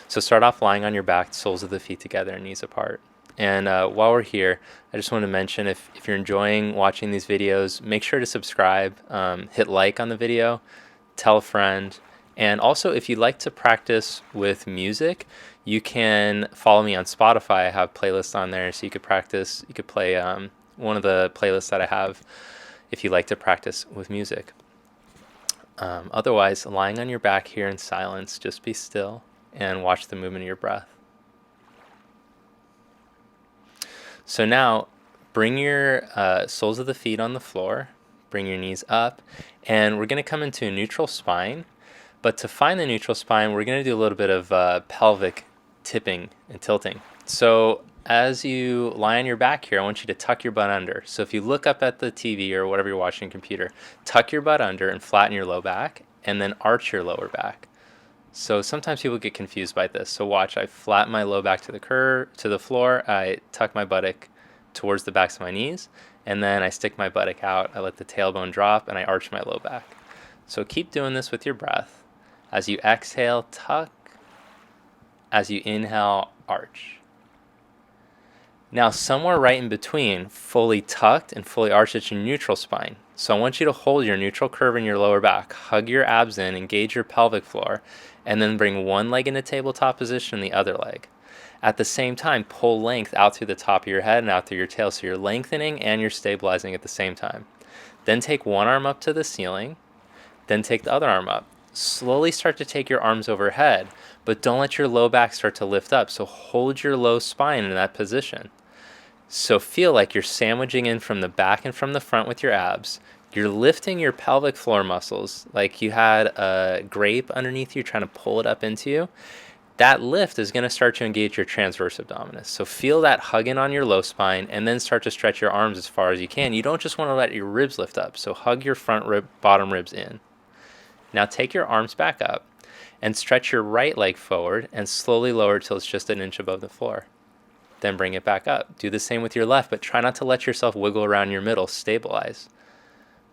So start off lying on your back, soles of the feet together and knees apart. And while we're here, I just want to mention if you're enjoying watching these videos, make sure to subscribe, hit like on the video, tell a friend. And also, if you'd like to practice with music, you can follow me on Spotify. I have playlists on there, so you could practice. You could play one of the playlists that I have if you like to practice with music. Otherwise, lying on your back here in silence, just be still and watch the movement of your breath. So now, bring your soles of the feet on the floor, bring your knees up, and we're going to come into a neutral spine. But to find the neutral spine, we're going to do a little bit of pelvic tipping and tilting. So as you lie on your back here, I want you to tuck your butt under. So if you look up at the TV or whatever you're watching on your computer, tuck your butt under and flatten your low back, and then arch your lower back. So sometimes people get confused by this. So watch, I flatten my low back to the floor, I tuck my buttock towards the backs of my knees, and then I stick my buttock out, I let the tailbone drop, and I arch my low back. So keep doing this with your breath. As you exhale, tuck. As you inhale, arch. Now, somewhere right in between, fully tucked and fully arched, is your neutral spine. So I want you to hold your neutral curve in your lower back, hug your abs in, engage your pelvic floor, and then bring one leg into tabletop position and the other leg. At the same time, pull length out through the top of your head and out through your tail, so you're lengthening and you're stabilizing at the same time. Then take one arm up to the ceiling, then take the other arm up. Slowly start to take your arms overhead, but don't let your low back start to lift up. So hold your low spine in that position. So feel like you're sandwiching in from the back and from the front with your abs. You're lifting your pelvic floor muscles like you had a grape underneath you trying to pull it up into you. That lift is going to start to engage your transverse abdominis. So feel that hugging on your low spine and then start to stretch your arms as far as you can. You don't just want to let your ribs lift up. So hug your front rib, bottom ribs in. Now take your arms back up and stretch your right leg forward and slowly lower till it's just an inch above the floor. Then bring it back up. Do the same with your left, but try not to let yourself wiggle around your middle. Stabilize.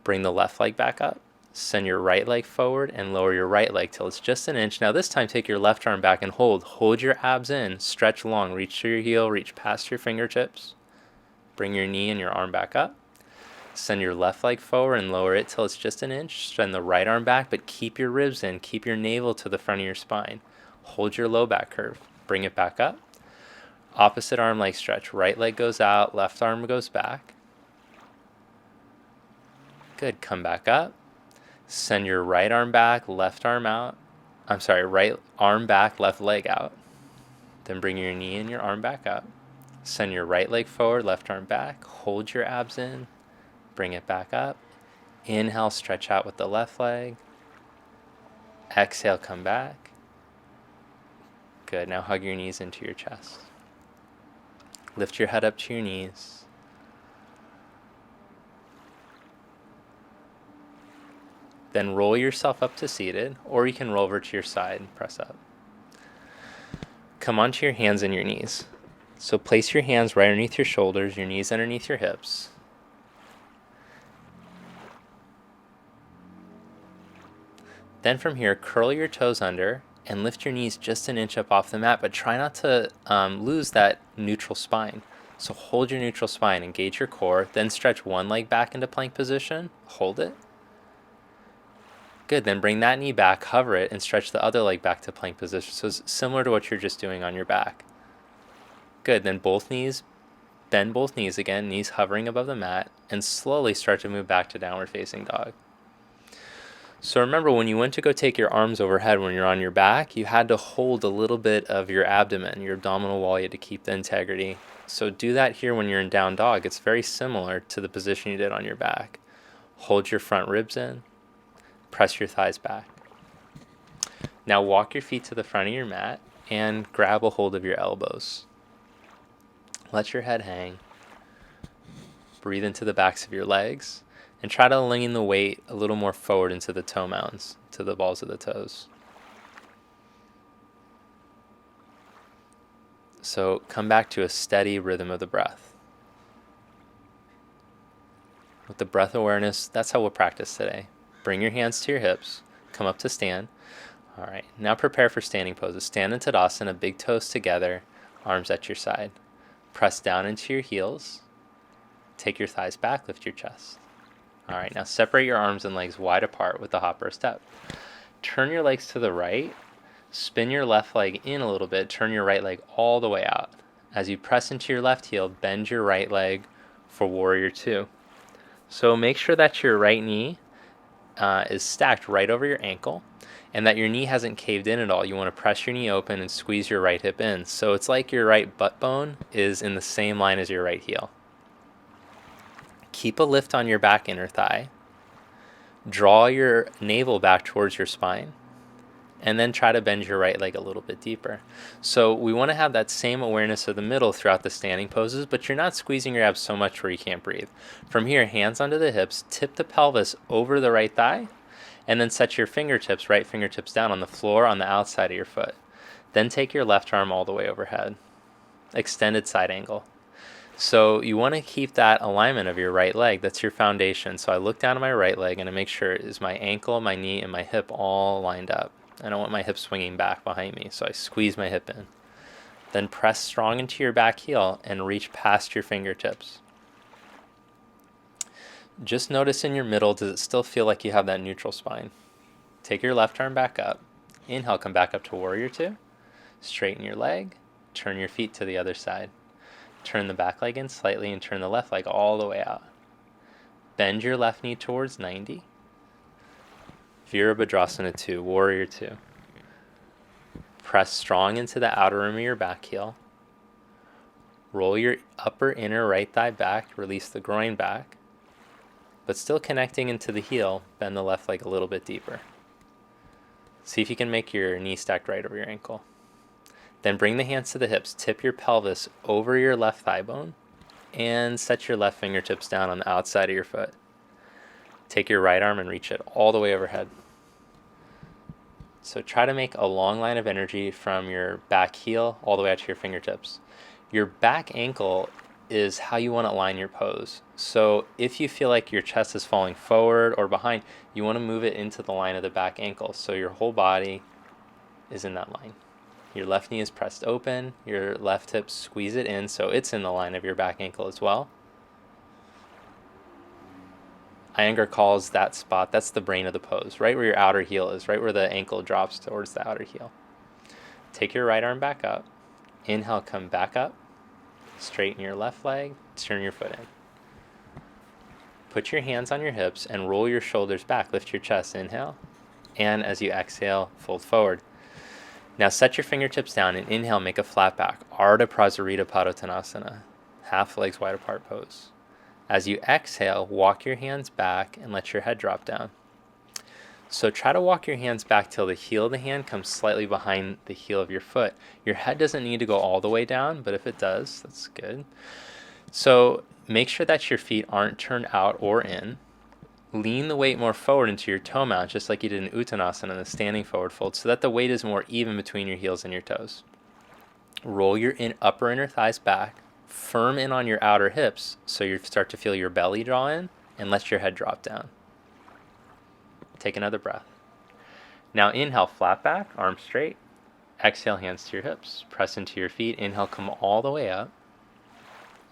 Bring the left leg back up. Send your right leg forward and lower your right leg till it's just an inch. Now this time take your left arm back and hold. Hold your abs in. Stretch long. Reach to your heel. Reach past your fingertips. Bring your knee and your arm back up. Send your left leg forward and lower it till it's just an inch. Send the right arm back, but keep your ribs in. Keep your navel to the front of your spine. Hold your low back curve. Bring it back up. Opposite arm leg stretch. Right leg goes out, left arm goes back. Good. Come back up. Send your right arm back, left arm out. Right arm back, left leg out. Then bring your knee and your arm back up. Send your right leg forward, left arm back. Hold your abs in. Bring it back up. Inhale, stretch out with the left leg. Exhale, come back. Good. Now hug your knees into your chest. Lift your head up to your knees. Then roll yourself up to seated, or you can roll over to your side and press up. Come onto your hands and your knees. So place your hands right underneath your shoulders, your knees underneath your hips. Then from here, curl your toes under and lift your knees just an inch up off the mat, but try not to lose that neutral spine. So hold your neutral spine, engage your core, then stretch one leg back into plank position, hold it. Good, then bring that knee back, hover it, and stretch the other leg back to plank position. So it's similar to what you're just doing on your back. Good, then bend both knees again, knees hovering above the mat, and slowly start to move back to downward facing dog. So remember, when you went to go take your arms overhead when you're on your back, you had to hold a little bit of your abdomen, your abdominal wall. You had to keep the integrity. So do that here when you're in down dog. It's very similar to the position you did on your back. Hold your front ribs in. Press your thighs back. Now walk your feet to the front of your mat and grab a hold of your elbows. Let your head hang. Breathe into the backs of your legs. And try to lean the weight a little more forward into the toe mounds, to the balls of the toes. So come back to a steady rhythm of the breath. With the breath awareness, that's how we'll practice today. Bring your hands to your hips, come up to stand, All right, now prepare for standing poses. Stand in Tadasana, big toes together, arms at your side. Press down into your heels. Take your thighs back, lift your chest. All right, now separate your arms and legs wide apart with the hopper step. Turn your legs to the right. Spin your left leg in a little bit. Turn your right leg all the way out. As you press into your left heel, bend your right leg for Warrior Two. So make sure that your right knee is stacked right over your ankle and that your knee hasn't caved in at all. You want to press your knee open and squeeze your right hip in. So it's like your right butt bone is in the same line as your right heel. Keep a lift on your back inner thigh. Draw your navel back towards your spine. And then try to bend your right leg a little bit deeper. So we want to have that same awareness of the middle throughout the standing poses, but you're not squeezing your abs so much where you can't breathe. From here, hands onto the hips, tip the pelvis over the right thigh, and then set your fingertips, right fingertips down on the floor on the outside of your foot. Then take your left arm all the way overhead. Extended side angle. So you want to keep that alignment of your right leg. That's your foundation. So I look down at my right leg and I make sure is my ankle, my knee, and my hip all lined up. I don't want my hip swinging back behind me, so I squeeze my hip in. Then press strong into your back heel and reach past your fingertips. Just notice in your middle, does it still feel like you have that neutral spine? Take your left arm back up. Inhale, come back up to Warrior Two. Straighten your leg. Turn your feet to the other side. Turn the back leg in slightly and turn the left leg all the way out. Bend your left knee towards 90. Virabhadrasana 2, Warrior 2. Press strong into the outer rim of your back heel. Roll your upper inner right thigh back, release the groin back. But still connecting into the heel, bend the left leg a little bit deeper. See if you can make your knee stacked right over your ankle. Then bring the hands to the hips, tip your pelvis over your left thigh bone, and set your left fingertips down on the outside of your foot. Take your right arm and reach it all the way overhead. So try to make a long line of energy from your back heel all the way out to your fingertips. Your back ankle is how you want to align your pose. So if you feel like your chest is falling forward or behind, you want to move it into the line of the back ankle so your whole body is in that line. Your left knee is pressed open, your left hip squeeze it in so it's in the line of your back ankle as well. Iyengar calls that spot, that's the brain of the pose, right where your outer heel is, right where the ankle drops towards the outer heel. Take your right arm back up. Inhale, come back up. Straighten your left leg, turn your foot in. Put your hands on your hips and roll your shoulders back, lift your chest, inhale. And as you exhale, fold forward. Now set your fingertips down and inhale, make a flat back, Ardha Prasarita Padottanasana, half legs wide apart pose. As you exhale, walk your hands back and let your head drop down. So try to walk your hands back till the heel of the hand comes slightly behind the heel of your foot. Your head doesn't need to go all the way down, but if it does, that's good. So make sure that your feet aren't turned out or in. Lean the weight more forward into your toe mount, just like you did in Uttanasana in the standing forward fold, so that the weight is more even between your heels and your toes. Roll your upper inner thighs back. Firm in on your outer hips so you start to feel your belly draw in and let your head drop down. Take another breath. Now inhale, flat back, arms straight. Exhale, hands to your hips. Press into your feet. Inhale, come all the way up.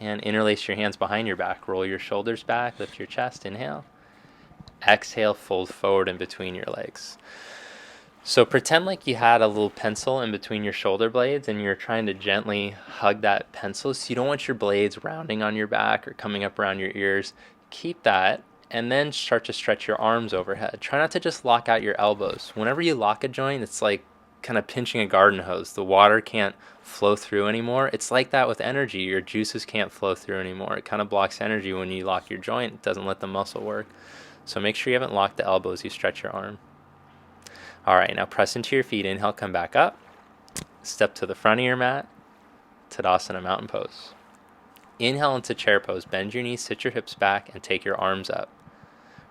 And interlace your hands behind your back. Roll your shoulders back, lift your chest. Inhale. Exhale, fold forward in between your legs. So pretend like you had a little pencil in between your shoulder blades and you're trying to gently hug that pencil. So you don't want your blades rounding on your back or coming up around your ears. Keep that and then start to stretch your arms overhead. Try not to just lock out your elbows. Whenever you lock a joint, it's like kind of pinching a garden hose. The water can't flow through anymore. It's like that with energy. Your juices can't flow through anymore. It kind of blocks energy when you lock your joint. It doesn't let the muscle work. So make sure you haven't locked the elbows. You stretch your arm. All right, now press into your feet. Inhale, come back up. Step to the front of your mat. Tadasana, mountain pose. Inhale into chair pose. Bend your knees, sit your hips back, and take your arms up.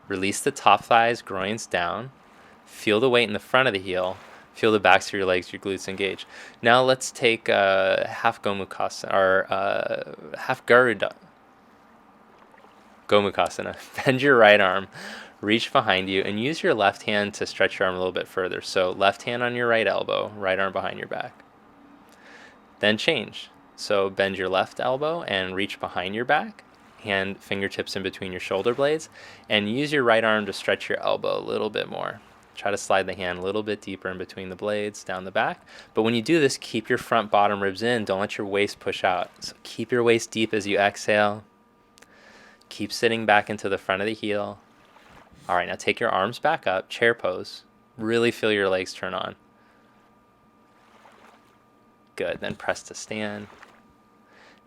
Release the top thighs, groins down. Feel the weight in the front of the heel. Feel the backs of your legs, your glutes engage. Now let's take half Gomukhasana, or half Garuda. Gomukhasana. Bend your right arm. Reach behind you and use your left hand to stretch your arm a little bit further. So left hand on your right elbow, right arm behind your back. Then change. So bend your left elbow and reach behind your back, hand fingertips in between your shoulder blades, and use your right arm to stretch your elbow a little bit more. Try to slide the hand a little bit deeper in between the blades, down the back. But when you do this, keep your front bottom ribs in. Don't let your waist push out. So keep your waist deep as you exhale. Keep sitting back into the front of the heel. All right, now take your arms back up, chair pose. Really feel your legs turn on. Good, then press to stand.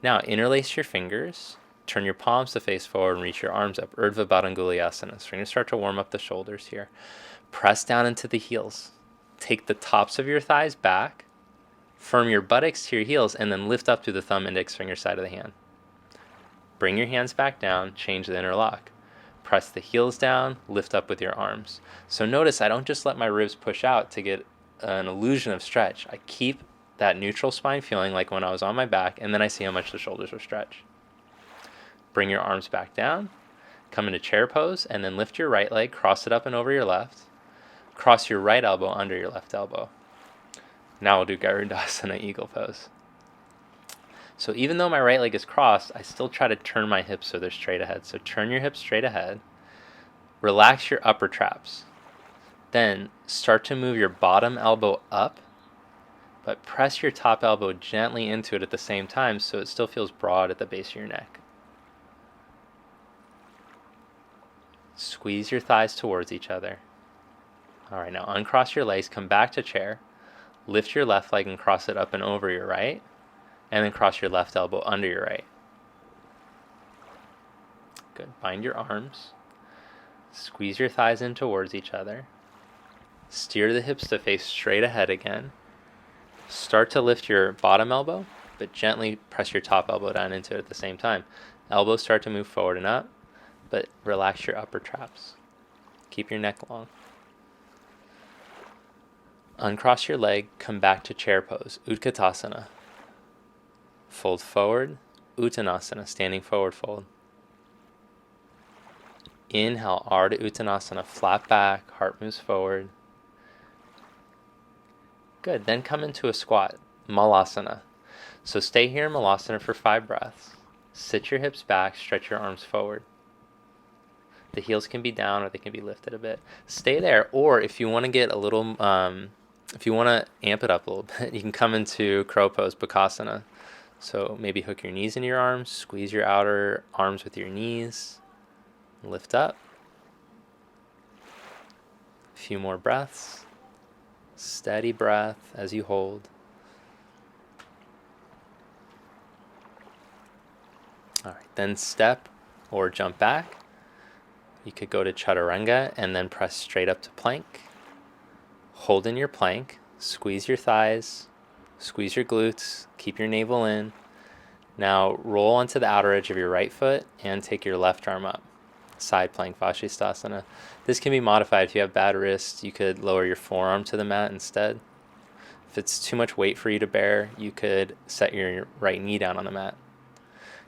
Now interlace your fingers, turn your palms to face forward and reach your arms up. Urdhva Badanguliasana. So we're going to start to warm up the shoulders here. Press down into the heels. Take the tops of your thighs back, firm your buttocks to your heels, and then lift up to the thumb index finger side of the hand. Bring your hands back down, change the interlock. Press the heels down, lift up with your arms. So notice I don't just let my ribs push out to get an illusion of stretch. I keep that neutral spine feeling like when I was on my back, and then I see how much the shoulders are stretched. Bring your arms back down, come into chair pose, and then lift your right leg, cross it up and over your left. Cross your right elbow under your left elbow. Now we'll do Garudasana, eagle pose. So even though my right leg is crossed, I still try to turn my hips so they're straight ahead. So turn your hips straight ahead. Relax your upper traps. Then start to move your bottom elbow up, but press your top elbow gently into it at the same time so it still feels broad at the base of your neck. Squeeze your thighs towards each other. All right, now uncross your legs, come back to chair. Lift your left leg and cross it up and over your right, and then cross your left elbow under your right. Good. Bind your arms. Squeeze your thighs in towards each other. Steer the hips to face straight ahead again. Start to lift your bottom elbow, but gently press your top elbow down into it at the same time. Elbows start to move forward and up, but relax your upper traps. Keep your neck long. Uncross your leg, come back to chair pose, Utkatasana. Fold forward, Uttanasana, standing forward fold. Inhale, Ardha Uttanasana, flat back, heart moves forward. Good, then come into a squat, Malasana. So stay here in Malasana for 5 breaths. Sit your hips back, stretch your arms forward. The heels can be down or they can be lifted a bit. Stay there, or if you want to get a little, if you want to amp it up a little bit, you can come into crow pose, Bakasana. So maybe hook your knees into your arms, squeeze your outer arms with your knees, lift up. A few more breaths. Steady breath as you hold. All right, then step or jump back. You could go to Chaturanga and then press straight up to plank. Hold in your plank, squeeze your thighs, squeeze your glutes, keep your navel in. Now roll onto the outer edge of your right foot and take your left arm up. Side plank, Vashisthasana. This can be modified. If you have bad wrists, you could lower your forearm to the mat instead. If it's too much weight for you to bear, you could set your right knee down on the mat.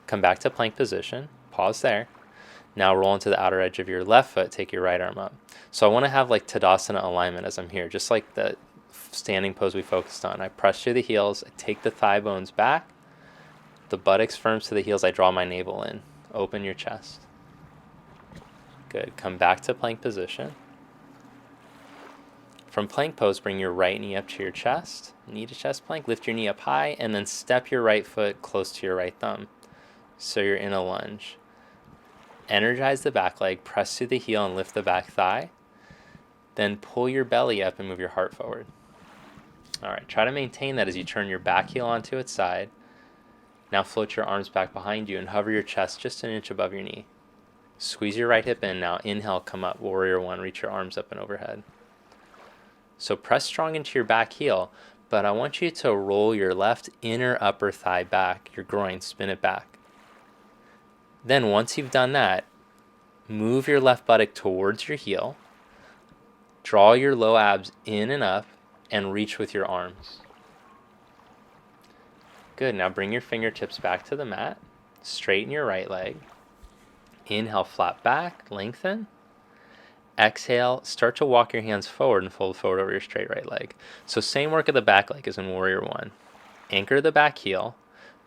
Come back to plank position, pause there. Now roll into the outer edge of your left foot, take your right arm up. So I want to have like Tadasana alignment as I'm here, just like the standing pose we focused on. I press through the heels, I take the thigh bones back, the buttocks firm to the heels, I draw my navel in. Open your chest. Good, come back to plank position. From plank pose, bring your right knee up to your chest, knee to chest plank, lift your knee up high, and then step your right foot close to your right thumb. So you're in a lunge. Energize the back leg, press through the heel and lift the back thigh. Then pull your belly up and move your heart forward. All right, try to maintain that as you turn your back heel onto its side. Now float your arms back behind you and hover your chest just an inch above your knee. Squeeze your right hip in. Now inhale, come up, warrior one, reach your arms up and overhead. So press strong into your back heel, but I want you to roll your left inner upper thigh back, your groin, spin it back. Then once you've done that, move your left buttock towards your heel, draw your low abs in and up, and reach with your arms. Good, now bring your fingertips back to the mat, straighten your right leg. Inhale, flat back, lengthen. exhale, start to walk your hands forward and fold forward over your straight right leg. So same work of the back leg as in Warrior One. Anchor the back heel,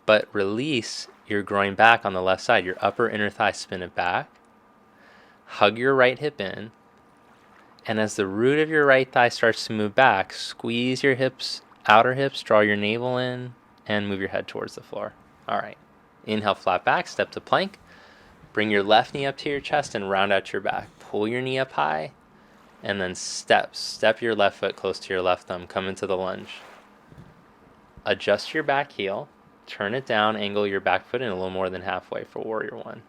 but release your groin back on the left side. Your upper inner thigh, spin it back. Hug your right hip in. And as the root of your right thigh starts to move back, squeeze your hips, outer hips, draw your navel in, and move your head towards the floor. All right. Inhale, flat back, step to plank. Bring your left knee up to your chest and round out your back. Pull your knee up high, and then step your left foot close to your left thumb. Come into the lunge. Adjust your back heel. Turn it down, angle your back foot in a little more than halfway for Warrior One.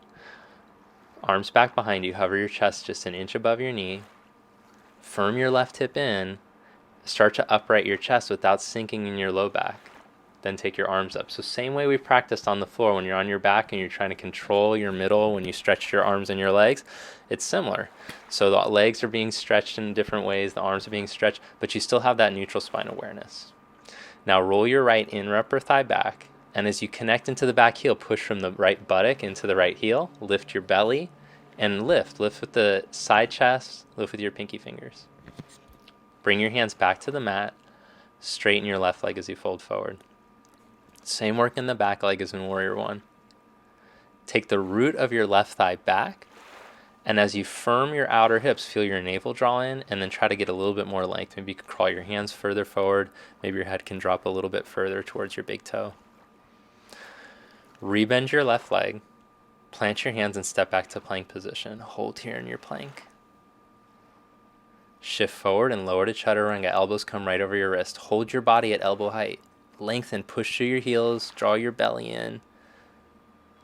Arms back behind you, hover your chest just an inch above your knee. Firm your left hip in. Start to upright your chest without sinking in your low back. Then take your arms up. So same way we practiced on the floor when you're on your back and you're trying to control your middle when you stretch your arms and your legs, it's similar. So the legs are being stretched in different ways, the arms are being stretched, but you still have that neutral spine awareness. Now roll your right inner upper thigh back, and as you connect into the back heel, push from the right buttock into the right heel, lift your belly, and lift. Lift with the side chest, lift with your pinky fingers. Bring your hands back to the mat, straighten your left leg as you fold forward. Same work in the back leg as in Warrior One. Take the root of your left thigh back, and as you firm your outer hips, feel your navel draw in, and then try to get a little bit more length. Maybe you could crawl your hands further forward. Maybe your head can drop a little bit further towards your big toe. Rebend your left leg, plant your hands and step back to plank position. Hold here in your plank. Shift forward and lower to chaturanga. Elbows come right over your wrist. Hold your body at elbow height. Lengthen, push through your heels, draw your belly in.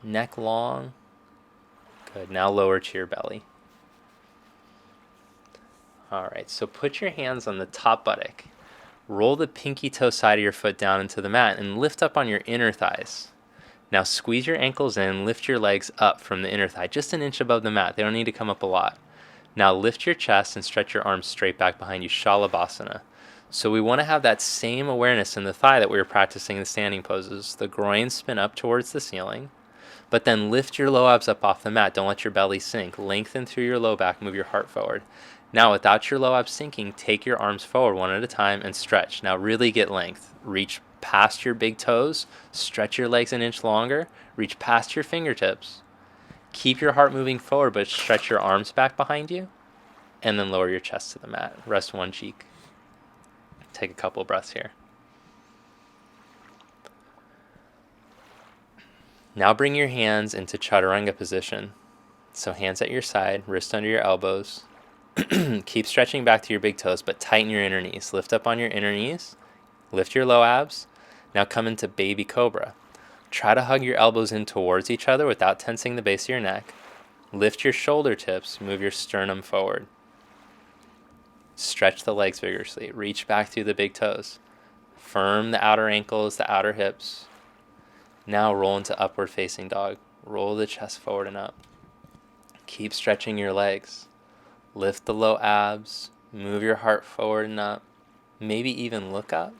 Neck long. Good, now lower to your belly. All right, so put your hands on the top buttock. Roll the pinky toe side of your foot down into the mat and lift up on your inner thighs. Now squeeze your ankles in, lift your legs up from the inner thigh, just an inch above the mat. They don't need to come up a lot. Now lift your chest and stretch your arms straight back behind you, Shalabhasana. So we want to have that same awareness in the thigh that we were practicing in the standing poses. The groin spin up towards the ceiling, but then lift your low abs up off the mat. Don't let your belly sink. Lengthen through your low back, move your heart forward. Now without your low abs sinking, take your arms forward one at a time and stretch. Now really get length. Reach past your big toes, stretch your legs an inch longer, reach past your fingertips. Keep your heart moving forward, but stretch your arms back behind you, and then lower your chest to the mat. Rest one cheek. Take a couple breaths here. Now bring your hands into chaturanga position. So hands at your side, wrist under your elbows. Keep stretching back to your big toes, but tighten your inner knees. Lift up on your inner knees. Lift your low abs. Now come into baby cobra. Try to hug your elbows in towards each other without tensing the base of your neck. Lift your shoulder tips. Move your sternum forward. Stretch the legs vigorously. Reach back through the big toes. Firm the outer ankles, the outer hips. Now roll into upward facing dog. Roll the chest forward and up. Keep stretching your legs. Lift the low abs. Move your heart forward and up. Maybe even look up.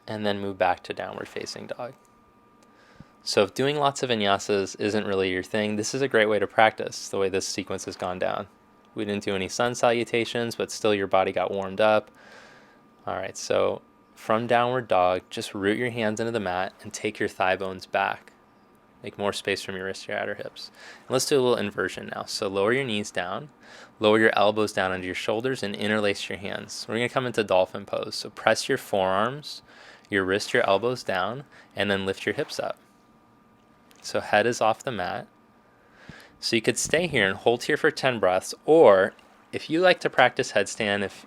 And then move back to downward facing dog. So if doing lots of vinyasas isn't really your thing, this is a great way to practice the way this sequence has gone down. We didn't do any sun salutations, but still your body got warmed up. All right, so from downward dog, just root your hands into the mat and take your thigh bones back. Make more space from your wrists to your outer hips. And let's do a little inversion now. So lower your knees down, lower your elbows down under your shoulders, and interlace your hands. We're going to come into dolphin pose. So press your forearms, your wrist, your elbows down, and then lift your hips up. So head is off the mat. So you could stay here and hold here for 10 breaths, or if you like to practice headstand, if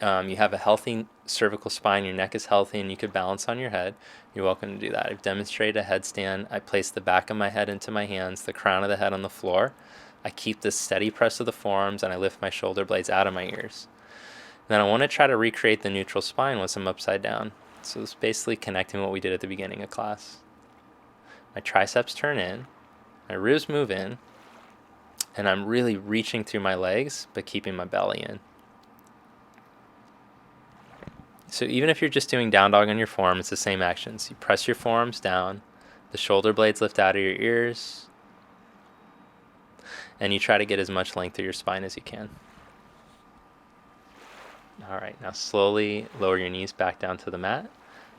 you have a healthy cervical spine, your neck is healthy, and you could balance on your head, you're welcome to do that. I've demonstrated a headstand. I place the back of my head into my hands, the crown of the head on the floor. I keep this steady press of the forearms, and I lift my shoulder blades out of my ears. Then I want to try to recreate the neutral spine once I'm upside down. So it's basically connecting what we did at the beginning of class. My triceps turn in, my ribs move in, and I'm really reaching through my legs, but keeping my belly in. So even if you're just doing down dog on your forearm, it's the same actions. You press your forearms down, the shoulder blades lift out of your ears, and you try to get as much length through your spine as you can. All right, now slowly lower your knees back down to the mat.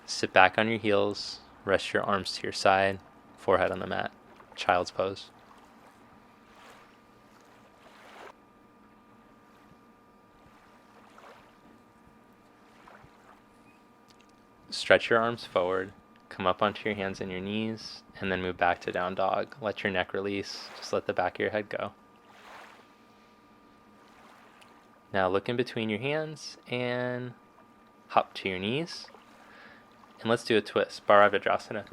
Sit back on your heels, rest your arms to your side, forehead on the mat, child's pose. Stretch your arms forward, come up onto your hands and your knees, and then move back to down dog. Let your neck release, just let the back of your head go. Now look in between your hands and hop to your knees. And let's do a twist, Bharadvajasana.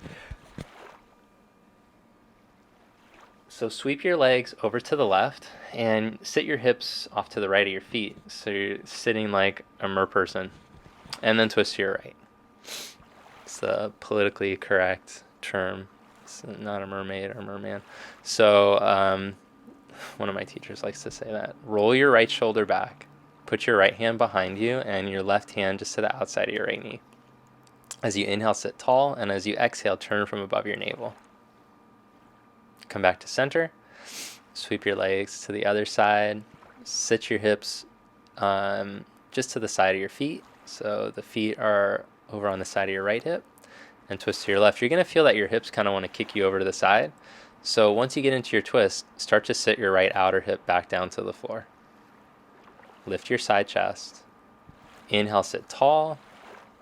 So sweep your legs over to the left and sit your hips off to the right of your feet. So you're sitting like a mer person. And then twist to your right. It's the politically correct term. It's not a mermaid or merman. So one of my teachers likes to say that. Roll your right shoulder back. Put your right hand behind you and your left hand just to the outside of your right knee. As you inhale, sit tall, and as you exhale, turn from above your navel. Come back to center. Sweep your legs to the other side. Sit your hips just to the side of your feet. So the feet are over on the side of your right hip, and twist to your left. You're going to feel that your hips kind of want to kick you over to the side. So once you get into your twist, start to sit your right outer hip back down to the floor. Lift your side chest. Inhale, sit tall.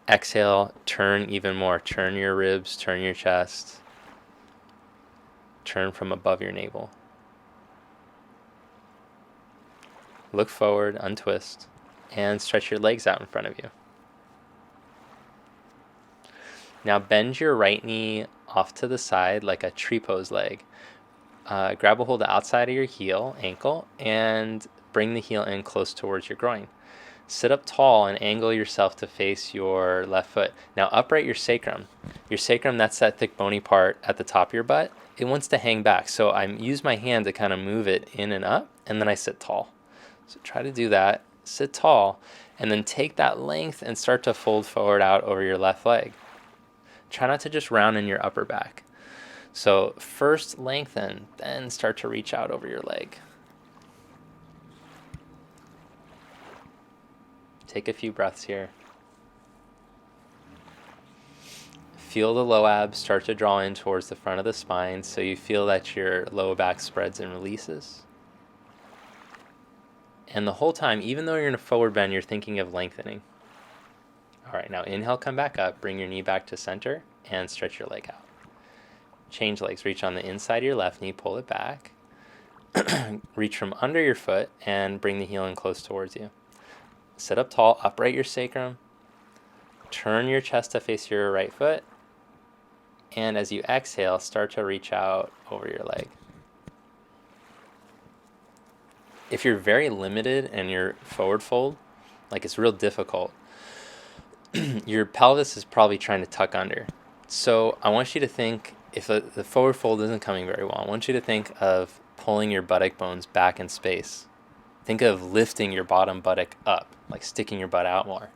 Exhale, turn even more. Turn your ribs, turn your chest. Turn from above your navel. Look forward, untwist, and stretch your legs out in front of you. Now bend your right knee off to the side like a tree pose leg. Grab a hold of the outside of your heel, ankle, and bring the heel in close towards your groin. Sit up tall and angle yourself to face your left foot. Now upright your sacrum. Your sacrum, that's that thick bony part at the top of your butt. It wants to hang back. So I use my hand to kind of move it in and up, and then I sit tall. So try to do that. Sit tall, and then take that length and start to fold forward out over your left leg. Try not to just round in your upper back. So first lengthen, then start to reach out over your leg. Take a few breaths here. Feel the low abs start to draw in towards the front of the spine, so you feel that your low back spreads and releases. And the whole time, even though you're in a forward bend, you're thinking of lengthening. All right, now inhale, come back up, bring your knee back to center, and stretch your leg out. Change legs, reach on the inside of your left knee, pull it back. Reach from under your foot and bring the heel in close towards you. Sit up tall, upright your sacrum. Turn your chest to face your right foot. And as you exhale, start to reach out over your leg. If you're very limited in your forward fold, like it's real difficult, your pelvis is probably trying to tuck under. So I want you to think, if the forward fold isn't coming very well, I want you to think of pulling your buttock bones back in space. Think of lifting your bottom buttock up, like sticking your butt out more.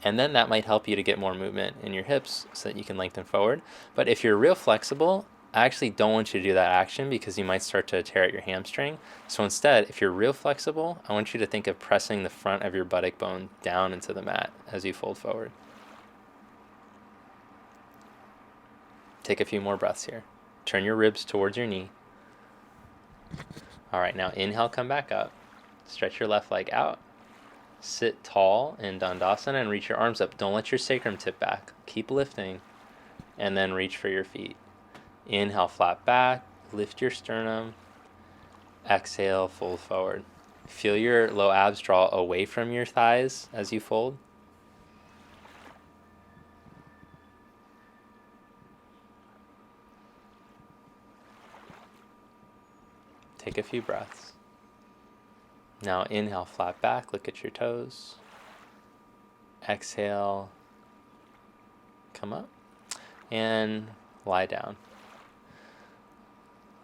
And then that might help you to get more movement in your hips so that you can lengthen forward. But if you're real flexible, I actually don't want you to do that action because you might start to tear at your hamstring. So instead, if you're real flexible, I want you to think of pressing the front of your buttock bone down into the mat as you fold forward. Take a few more breaths here. Turn your ribs towards your knee. All right, now inhale, come back up. Stretch your left leg out. Sit tall in Dandasana and reach your arms up. Don't let your sacrum tip back. Keep lifting, and then reach for your feet. Inhale, flat back, lift your sternum. Exhale, fold forward. Feel your low abs draw away from your thighs as you fold. Take a few breaths. Now inhale, flat back, look at your toes. Exhale, come up, and lie down.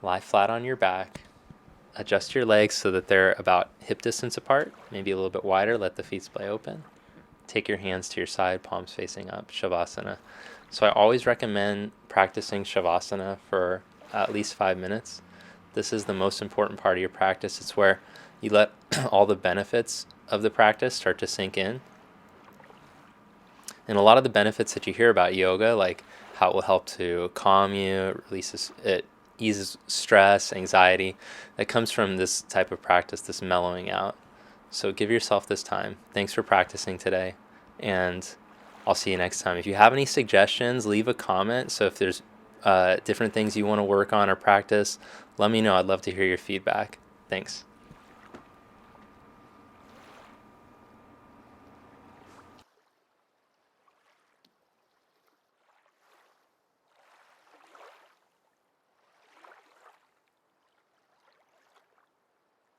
Lie flat on your back. Adjust your legs so that they're about hip distance apart, maybe a little bit wider. Let the feet splay open. Take your hands to your side, palms facing up, Shavasana. So I always recommend practicing Shavasana for at least 5 minutes. This is the most important part of your practice. It's where you let all the benefits of the practice start to sink in. And a lot of the benefits that you hear about yoga, like how it will help to calm you, it eases stress, anxiety, that comes from this type of practice, this mellowing out. So give yourself this time. Thanks for practicing today, and I'll see you next time. If you have any suggestions, leave a comment. So if there's different things you want to work on or practice, let me know. I'd love to hear your feedback. Thanks.